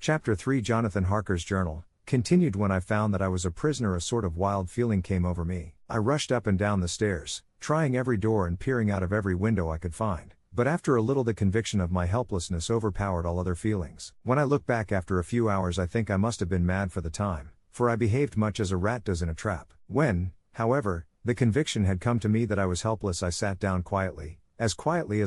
Chapter 3 Jonathan Harker's Journal continued. When I found that I was a prisoner, a sort of wild feeling came over me. I rushed up and down the stairs, trying every door and peering out of every window I could find. But after a little the conviction of my helplessness overpowered all other feelings. When I look back after a few hours I think I must have been mad for the time, for I behaved much as a rat does in a trap. When, however, the conviction had come to me that I was helpless, I sat down quietly as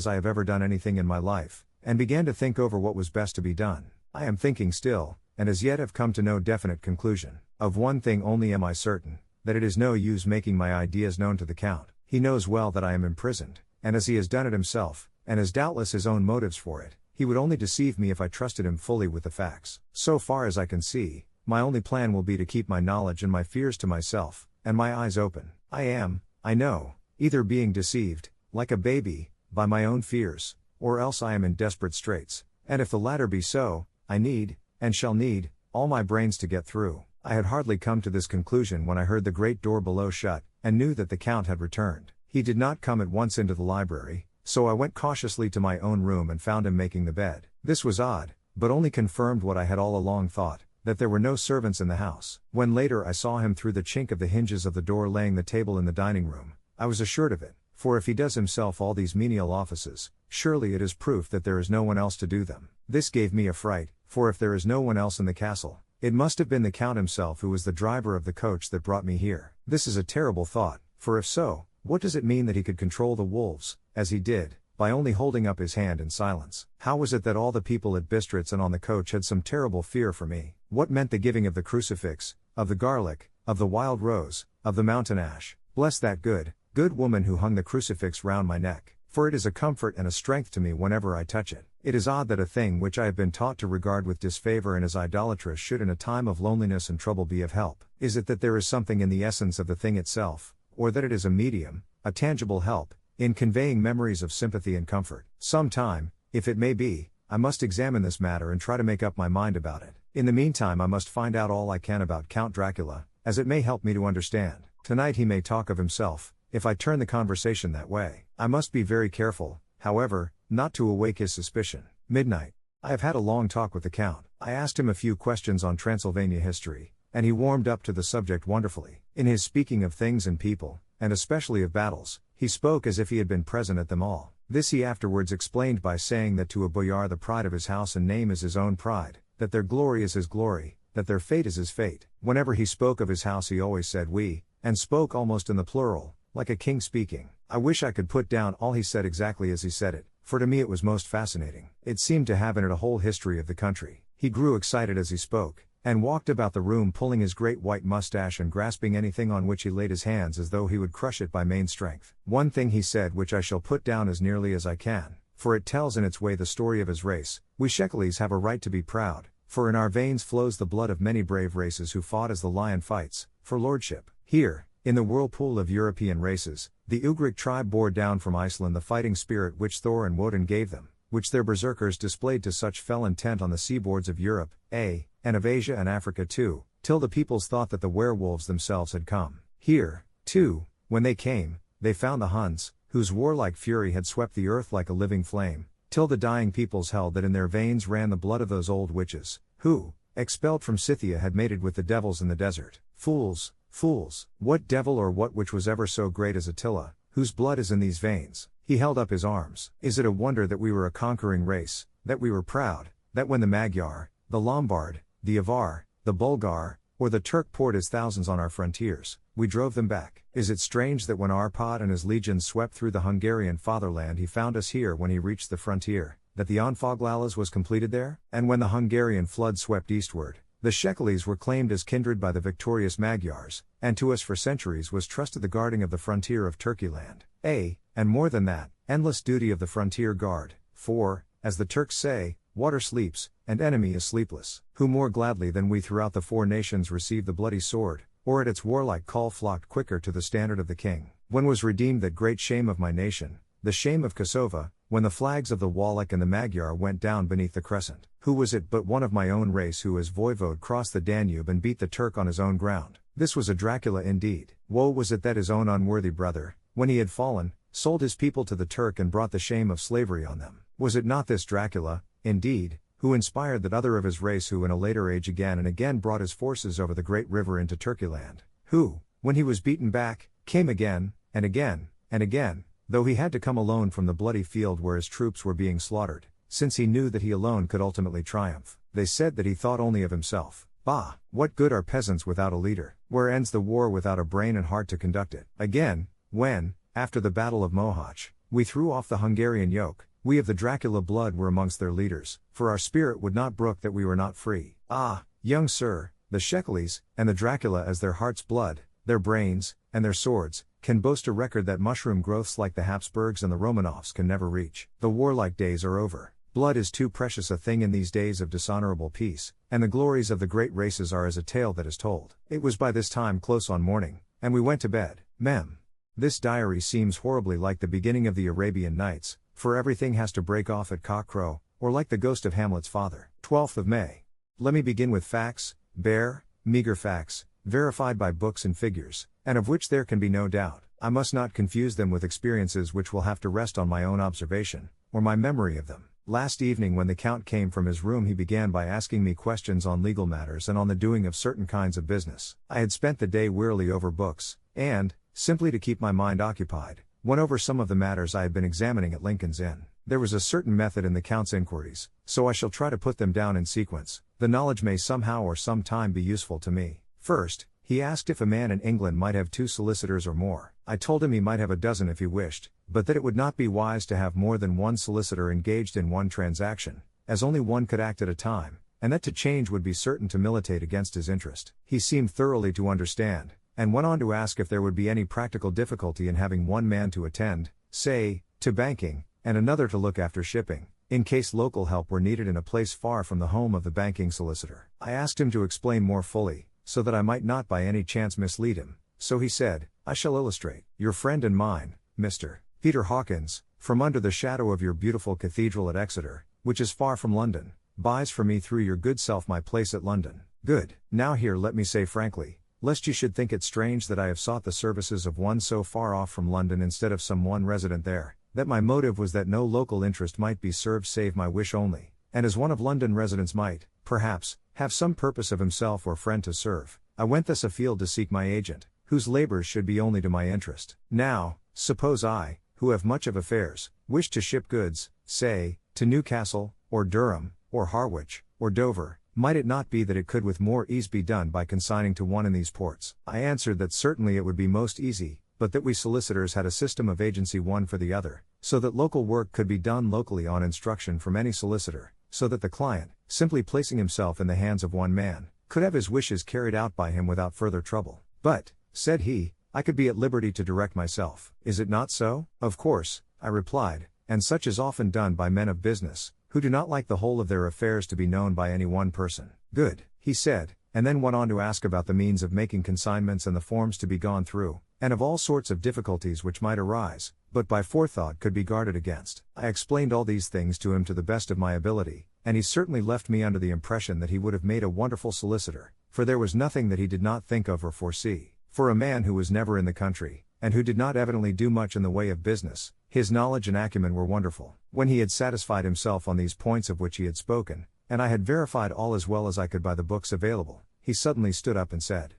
I have ever done anything in my life, and began to think over what was best to be done. I am thinking still, and as yet have come to no definite conclusion. Of one thing only am I certain, that it is no use making my ideas known to the Count. He knows well that I am imprisoned, and as he has done it himself, and has doubtless his own motives for it, he would only deceive me if I trusted him fully with the facts. So far as I can see, my only plan will be to keep my knowledge and my fears to myself, and my eyes open. I am, I know, either being deceived, like a baby, by my own fears, or else I am in desperate straits, and if the latter be so, I need, and shall need, all my brains to get through. I had hardly come to this conclusion when I heard the great door below shut, and knew that the Count had returned. He did not come at once into the library, so I went cautiously to my own room and found him making the bed. This was odd, but only confirmed what I had all along thought, that there were no servants in the house. When later I saw him through the chink of the hinges of the door laying the table in the dining room, I was assured of it, for if he does himself all these menial offices, surely it is proof that there is no one else to do them. This gave me a fright, for if there is no one else in the castle, it must have been the Count himself who was the driver of the coach that brought me here. This is a terrible thought, for if so, what does it mean that he could control the wolves, as he did, by only holding up his hand in silence? How was it that all the people at Bistritz and on the coach had some terrible fear for me? What meant the giving of the crucifix, of the garlic, of the wild rose, of the mountain ash? Bless that good woman who hung the crucifix round my neck, for it is a comfort and a strength to me whenever I touch it. It is odd that a thing which I have been taught to regard with disfavor and as idolatrous should in a time of loneliness and trouble be of help. Is it that there is something in the essence of the thing itself, or that it is a medium, a tangible help, in conveying memories of sympathy and comfort? Some time, if it may be, I must examine this matter and try to make up my mind about it. In the meantime I must find out all I can about Count Dracula, as it may help me to understand. Tonight he may talk of himself, if I turn the conversation that way. I must be very careful, however, not to awake his suspicion. Midnight. I have had a long talk with the Count. I asked him a few questions on Transylvania history, and he warmed up to the subject wonderfully. In his speaking of things and people, and especially of battles, he spoke as if he had been present at them all. This he afterwards explained by saying that to a boyar the pride of his house and name is his own pride, that their glory is his glory, that their fate is his fate. Whenever he spoke of his house he always said we, and spoke almost in the plural, like a king speaking. I wish I could put down all he said exactly as he said it, for to me it was most fascinating. It seemed to have in it a whole history of the country. He grew excited as he spoke, and walked about the room pulling his great white mustache and grasping anything on which he laid his hands as though he would crush it by main strength. One thing he said which I shall put down as nearly as I can, for it tells in its way the story of his race. We Shekels have a right to be proud, for in our veins flows the blood of many brave races who fought as the lion fights, for lordship. Here, in the whirlpool of European races, the Ugric tribe bore down from Iceland the fighting spirit which Thor and Woden gave them, which their berserkers displayed to such fell intent on the seaboards of Europe, and of Asia and Africa too, till the peoples thought that the werewolves themselves had come. Here, too, when they came, they found the Huns, whose warlike fury had swept the earth like a living flame, till the dying peoples held that in their veins ran the blood of those old witches, who, expelled from Scythia had mated with the devils in the desert. Fools! Fools! What devil or what witch was ever so great as Attila, whose blood is in these veins? He held up his arms. Is it a wonder that we were a conquering race, that we were proud, that when the Magyar, the Lombard, the Avar, the Bulgar, or the Turk poured his thousands on our frontiers, we drove them back? Is it strange that when Arpad and his legions swept through the Hungarian fatherland he found us here when he reached the frontier, that the Onfoglalas was completed there? And when the Hungarian flood swept eastward, the Shekels were claimed as kindred by the victorious Magyars, and to us for centuries was trusted the guarding of the frontier of Turkeyland. And more than that, endless duty of the frontier guard, for, as the Turks say, water sleeps, and enemy is sleepless. Who more gladly than we throughout the four nations received the bloody sword, or at its warlike call flocked quicker to the standard of the king? When was redeemed that great shame of my nation, the shame of Kosovo, when the flags of the Wallach and the Magyar went down beneath the crescent? Who was it but one of my own race who as voivode crossed the Danube and beat the Turk on his own ground? This was a Dracula indeed. Woe was it that his own unworthy brother, when he had fallen, sold his people to the Turk and brought the shame of slavery on them. Was it not this Dracula, indeed, who inspired that other of his race who in a later age again and again brought his forces over the great river into Turkeyland, who, when he was beaten back, came again, and again, and again, though he had to come alone from the bloody field where his troops were being slaughtered, since he knew that he alone could ultimately triumph. They said that he thought only of himself. Bah, what good are peasants without a leader? Where ends the war without a brain and heart to conduct it? Again, when, after the Battle of Mohacs, we threw off the Hungarian yoke, we of the Dracula blood were amongst their leaders, for our spirit would not brook that we were not free. Ah, young sir, the Shekels, and the Dracula as their heart's blood, their brains, and their swords, can boast a record that mushroom growths like the Habsburgs and the Romanovs can never reach. The warlike days are over. Blood is too precious a thing in these days of dishonorable peace, and the glories of the great races are as a tale that is told. It was by this time close on morning, and we went to bed. Mem. This diary seems horribly like the beginning of the Arabian Nights, for everything has to break off at cockcrow, or like the ghost of Hamlet's father. 12th of May. Let me begin with facts, bare, meager facts, verified by books and figures, and of which there can be no doubt. I must not confuse them with experiences which will have to rest on my own observation, or my memory of them. Last evening when the Count came from his room he began by asking me questions on legal matters and on the doing of certain kinds of business. I had spent the day wearily over books, and, simply to keep my mind occupied, went over some of the matters I had been examining at Lincoln's Inn. There was a certain method in the Count's inquiries, so I shall try to put them down in sequence. The knowledge may somehow or some time be useful to me. First, he asked if a man in England might have 2 solicitors or more. I told him he might have a dozen if he wished, but that it would not be wise to have more than one solicitor engaged in one transaction, as only one could act at a time, and that to change would be certain to militate against his interest. He seemed thoroughly to understand, and went on to ask if there would be any practical difficulty in having one man to attend, say, to banking, and another to look after shipping, in case local help were needed in a place far from the home of the banking solicitor. I asked him to explain more fully, so that I might not by any chance mislead him, so he said, I shall illustrate. Your friend and mine, Mr. Peter Hawkins, from under the shadow of your beautiful cathedral at Exeter, which is far from London, buys for me through your good self my place at London. Good. Now here let me say frankly, lest you should think it strange that I have sought the services of one so far off from London instead of some one resident there, that my motive was that no local interest might be served save my wish only, and as one of London residents might, perhaps, have some purpose of himself or friend to serve, I went thus afield to seek my agent, whose labors should be only to my interest. Now, suppose I, who have much of affairs, wish to ship goods, say, to Newcastle, or Durham, or Harwich, or Dover, might it not be that it could with more ease be done by consigning to one in these ports? I answered that certainly it would be most easy, but that we solicitors had a system of agency one for the other, so that local work could be done locally on instruction from any solicitor, so that the client, simply placing himself in the hands of one man, could have his wishes carried out by him without further trouble. But, said he, I could be at liberty to direct myself. Is it not so? Of course, I replied, and such is often done by men of business, who do not like the whole of their affairs to be known by any one person. Good, he said, and then went on to ask about the means of making consignments and the forms to be gone through, and of all sorts of difficulties which might arise, but by forethought could be guarded against. I explained all these things to him to the best of my ability, and he certainly left me under the impression that he would have made a wonderful solicitor, for there was nothing that he did not think of or foresee. For a man who was never in the country, and who did not evidently do much in the way of business, his knowledge and acumen were wonderful. When he had satisfied himself on these points of which he had spoken, and I had verified all as well as I could by the books available, he suddenly stood up and said,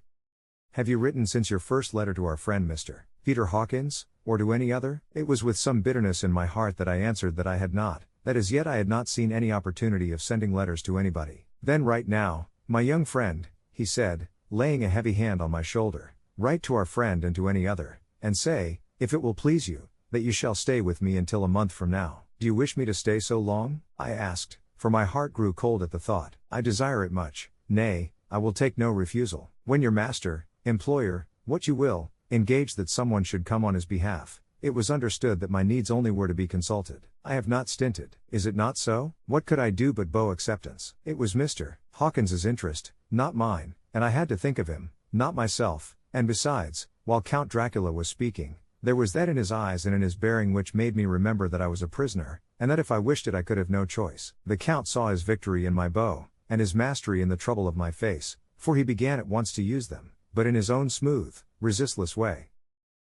Have you written since your first letter to our friend Mr. Peter Hawkins, or to any other? It was with some bitterness in my heart that I answered that I had not, that as yet I had not seen any opportunity of sending letters to anybody. Then write now, my young friend, he said, laying a heavy hand on my shoulder. Write to our friend and to any other, and say, if it will please you, that you shall stay with me until a month from now. Do you wish me to stay so long? I asked, for my heart grew cold at the thought. I desire it much, nay, I will take no refusal. When your master, employer, what you will, engaged that someone should come on his behalf, it was understood that my needs only were to be consulted. I have not stinted, is it not so? What could I do but bow acceptance? It was Mr. Hawkins's interest, not mine, and I had to think of him, not myself. And besides, while Count Dracula was speaking, there was that in his eyes and in his bearing which made me remember that I was a prisoner, and that if I wished it I could have no choice. The Count saw his victory in my bow, and his mastery in the trouble of my face, for he began at once to use them, but in his own smooth, resistless way.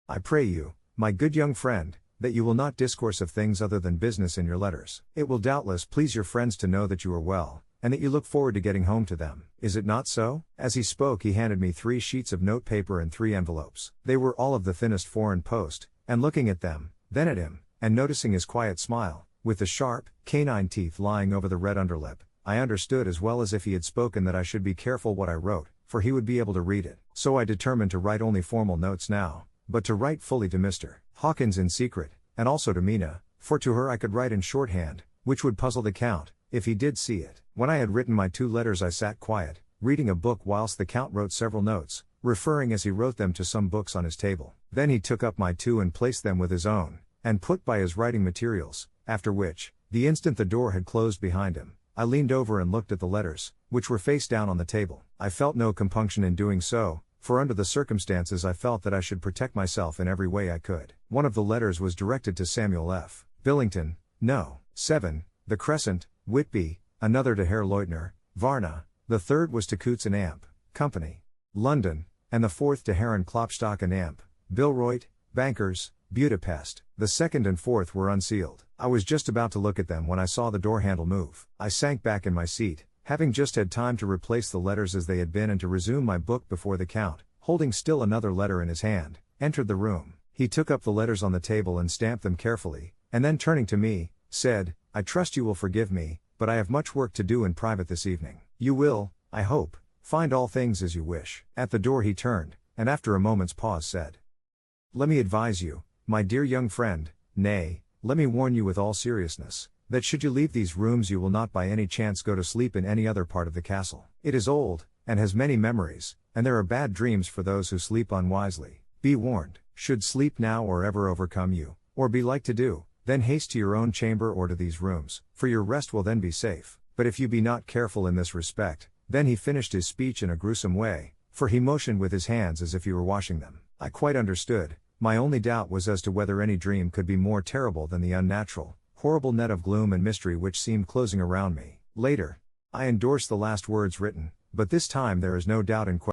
I pray you, my good young friend, that you will not discourse of things other than business in your letters. It will doubtless please your friends to know that you are well, and that you look forward to getting home to them. Is it not so?" As he spoke, he handed me 3 sheets of notepaper and 3 envelopes. They were all of the thinnest foreign post, and looking at them, then at him, and noticing his quiet smile, with the sharp, canine teeth lying over the red underlip, I understood as well as if he had spoken that I should be careful what I wrote, for he would be able to read it. So I determined to write only formal notes now, but to write fully to Mr. Hawkins in secret, and also to Mina, for to her I could write in shorthand, which would puzzle the Count, if he did see it. When I had written my 2 letters I sat quiet, reading a book whilst the Count wrote several notes, referring as he wrote them to some books on his table. Then he took up my 2 and placed them with his own, and put by his writing materials, after which, the instant the door had closed behind him, I leaned over and looked at the letters, which were face down on the table. I felt no compunction in doing so, for under the circumstances I felt that I should protect myself in every way I could. One of the letters was directed to Samuel F. Billington, No. 7, The Crescent, Whitby, another to Herr Leutner, Varna, the third was to Coutts and Amp, Company, London, and the fourth to Herren Klopstock and Amp, Billroyd, Bankers, Budapest. The second and fourth were unsealed. I was just about to look at them when I saw the door handle move. I sank back in my seat, having just had time to replace the letters as they had been and to resume my book before the Count, holding still another letter in his hand, entered the room. He took up the letters on the table and stamped them carefully, and then turning to me, said, "I trust you will forgive me, but I have much work to do in private this evening. You will, I hope, find all things as you wish." At the door he turned, and after a moment's pause said, "Let me advise you, my dear young friend, nay, let me warn you with all seriousness, that should you leave these rooms you will not by any chance go to sleep in any other part of the castle. It is old, and has many memories, and there are bad dreams for those who sleep unwisely. Be warned, should sleep now or ever overcome you, or be like to do, then haste to your own chamber or to these rooms, for your rest will then be safe. But if you be not careful in this respect," then he finished his speech in a gruesome way, for he motioned with his hands as if he were washing them. I quite understood. My only doubt was as to whether any dream could be more terrible than the unnatural, horrible net of gloom and mystery which seemed closing around me. Later, I endorsed the last words written, but this time there is no doubt in question.